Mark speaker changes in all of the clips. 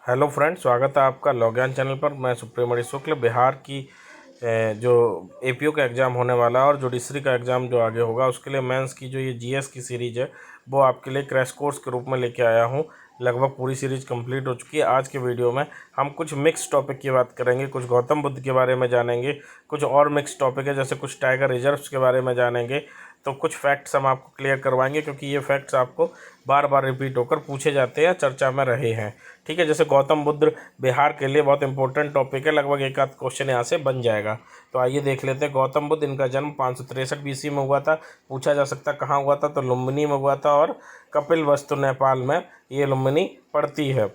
Speaker 1: Hello friends, स्वागत है आपका लॉगयान चैनल पर। मैं सुप्रीमणि शुक्ल। बिहार की जो एपीओ का एग्ज़ाम होने वाला है और जुडिशरी का एग्ज़ाम जो आगे होगा उसके लिए मेंस की जो ये जीएस की सीरीज़ है वो आपके लिए क्रैश कोर्स के रूप में लेके आया हूँ। लगभग पूरी सीरीज़ कंप्लीट हो चुकी है। आज के वीडियो में हम कुछ मिक्स टॉपिक की बात करेंगे, कुछ गौतम बुद्ध के बारे में जानेंगे, कुछ और मिक्स टॉपिक है जैसे कुछ टाइगर रिजर्व्स के बारे में जानेंगे। तो कुछ फैक्ट्स हम आपको क्लियर करवाएंगे क्योंकि ये फैक्ट्स आपको बार बार रिपीट होकर पूछे जाते हैं, चर्चा में रहे हैं। ठीक है, जैसे गौतम बुद्ध बिहार के लिए बहुत इंपॉर्टेंट टॉपिक है, लगभग एक आध क्वेश्चन यहाँ से बन जाएगा। तो आइए देख लेते हैं। गौतम बुद्ध, इनका जन्म 563 BC में हुआ था। पूछा जा सकता कहाँ हुआ था, तो लुम्बिनी में हुआ था और कपिलवस्तु नेपाल में ये लुम्बिनी पड़ती है।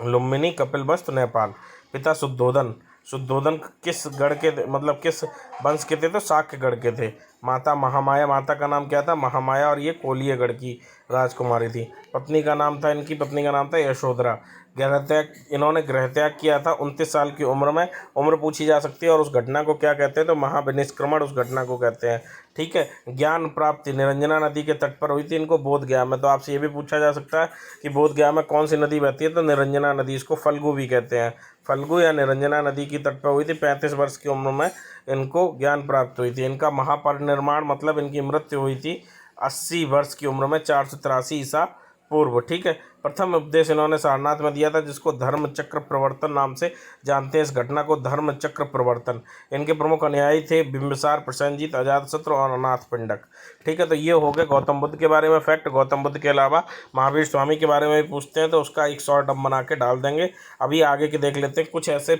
Speaker 1: लुम्बिनी, कपिलवस्तु, नेपाल। पिता शुद्धोदन। शुद्धोदन किस गढ़ के मतलब किस वंश के थे, तो शाक्य गढ़ के थे। माता महामाया, माता का नाम क्या था, महामाया, और ये कोलियगढ़ की राजकुमारी थी। पत्नी का नाम था, इनकी पत्नी का नाम था यशोधरा। गृह त्याग, इन्होंने गृह त्याग किया था 29 साल की उम्र में। उम्र पूछी जा सकती है और उस घटना को क्या कहते हैं, तो महाविनिष्क्रमण उस घटना को कहते हैं। ठीक है। ज्ञान प्राप्ति निरंजना नदी के तट पर हुई थी इनको बोधगया में। तो आपसे ये भी पूछा जा सकता है कि बोधगया में कौन सी नदी बहती है, तो निरंजना नदी, इसको फल्गु भी कहते हैं। फल्गु या निरंजना नदी की तट पर हुई थी। 35 वर्ष की उम्र में इनको ज्ञान प्राप्त हुई थी। इनका महापरिनिर्वाण मतलब इनकी मृत्यु हुई थी 80 वर्ष की उम्र में, 483 ईसा पूर्व। ठीक है। प्रथम उपदेश इन्होंने सारनाथ में दिया था, जिसको धर्म चक्र प्रवर्तन नाम से जानते हैं। इस घटना को धर्म चक्र प्रवर्तन। इनके प्रमुख अनुयायी थे बिंबिसार, प्रसेनजीत, अजातशत्रु और अनाथ पिंडक। ठीक है। तो ये हो गए गौतम बुद्ध के बारे में फैक्ट। गौतम बुद्ध के अलावा महावीर स्वामी के बारे में भी पूछते हैं तो उसका एक शॉर्ट हम बना के डाल देंगे। अभी आगे के देख लेते हैं। कुछ ऐसे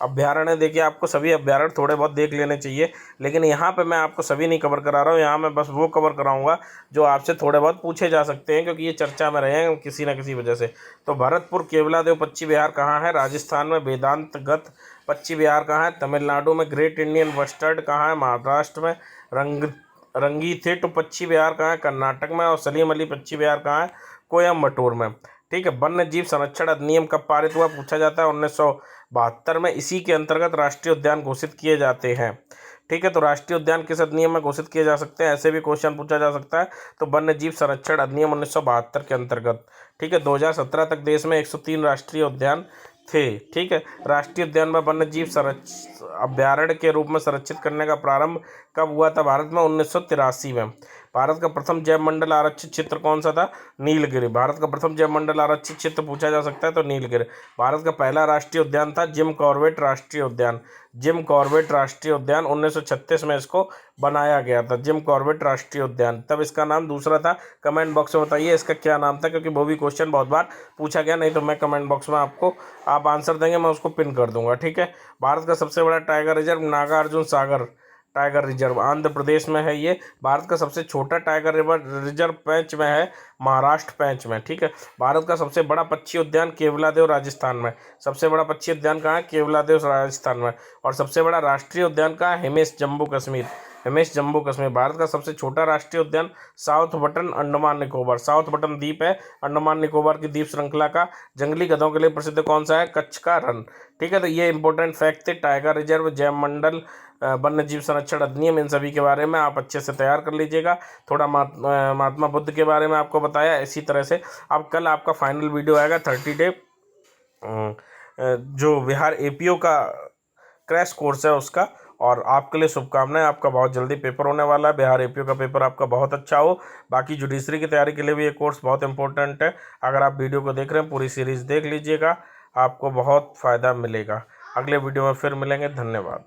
Speaker 1: अभ्यारण्य, देखिए आपको सभी अभ्यारण्य थोड़े बहुत देख लेने चाहिए, लेकिन यहाँ पे मैं आपको सभी नहीं कवर करा रहा हूँ। यहाँ मैं बस वो कवर कराऊंगा जो आपसे थोड़े बहुत पूछे जा सकते हैं, क्योंकि ये चर्चा में रहे हैं किसी न किसी वजह से। तो भरतपुर केवलादेव पक्षी विहार कहाँ है, राजस्थान में। वेदांतगत पक्षी विहार कहाँ है, तमिलनाडु में। ग्रेट इंडियन बस्टर्ड कहाँ है, महाराष्ट्र में। रंगीथिट पक्षी विहार कहाँ है, कर्नाटक में। और सलीम अली पक्षी विहार कहाँ है, कोयम्बटूर में। ठीक है। वन्य जीव संरक्षण अधिनियम कब पारित हुआ, पूछा जाता है 1972 में। इसी के अंतर्गत राष्ट्रीय उद्यान घोषित किए जाते हैं। ठीक है। तो राष्ट्रीय उद्यान किस अधिनियम में घोषित किए जा सकते हैं, ऐसे भी क्वेश्चन पूछा जा सकता है। तो वन्य जीव संरक्षण अधिनियम 1972 के अंतर्गत। ठीक है। 2017 तक देश में 103 राष्ट्रीय उद्यान थे। ठीक है। राष्ट्रीय उद्यान में वन्य जीव अभ्यारण्य के रूप में संरक्षित करने का प्रारंभ कब हुआ था, भारत में 1983 में। भारत का प्रथम जैव मंडल आरक्षित क्षेत्र कौन सा था, नीलगिरी। भारत का प्रथम जैव मंडल आरक्षित क्षेत्र पूछा जा सकता है तो नीलगिरी। भारत का पहला राष्ट्रीय उद्यान था जिम कॉर्बेट राष्ट्रीय उद्यान। जिम कॉर्बेट राष्ट्रीय उद्यान 1936 में इसको बनाया गया था, जिम कॉर्बेट राष्ट्रीय उद्यान। तब इसका नाम दूसरा था। कमेंट बॉक्स में बताइए इसका क्या नाम था, क्योंकि वो भी क्वेश्चन बहुत बार पूछा गया। नहीं तो मैं कमेंट बॉक्स में आपको आप आंसर देंगे, मैं उसको पिन कर दूंगा। ठीक है। भारत का सबसे बड़ा tiger reserve Nagarjuna Sagar tiger reserve Andhra Pradesh में है ये। भारत का सबसे छोटा टाइगर रिजर्व पैंच में है, महाराष्ट्र पैंच में। ठीक है। भारत का सबसे बड़ा पक्षी उद्यान केवलादेव राजस्थान में। सबसे बड़ा पक्षी उद्यान कहाँ है, केवलादेव राजस्थान में। और सबसे बड़ा राष्ट्रीय उद्यान कहाँ है, हिमेश जम्मू कश्मीर। हिमेश जम्मू कश्मीर। भारत का सबसे छोटा राष्ट्रीय उद्यान south button Andaman Nicobar. South button द्वीप है अंडमान निकोबार की द्वीप श्रृंखला का। जंगली गधों के लिए प्रसिद्ध कौन सा है, कच्छ का रण। ठीक है। तो ये इंपॉर्टेंट फैक्ट थे। टाइगर रिजर्व, जैव मंडल, वन्य जीव संरक्षण अधिनियम, इन सभी के बारे में आप अच्छे से तैयार कर लीजिएगा। थोड़ा महात्मा बुद्ध के बारे में आपको बताया। इसी तरह से अब कल आपका फाइनल वीडियो आएगा 30 डे जो बिहार एपीओ का क्रैश कोर्स है उसका। और आपके लिए शुभकामनाएं। आपका बहुत जल्दी पेपर होने वाला है। बिहार एपीओ का पेपर आपका बहुत अच्छा हो। बाकी जुडिशरी की तैयारी के लिए भी ये कोर्स बहुत इंपॉर्टेंट है। अगर आप वीडियो को देख रहे हैं पूरी सीरीज़ देख लीजिएगा, आपको बहुत फ़ायदा मिलेगा। अगले वीडियो में फिर मिलेंगे। धन्यवाद।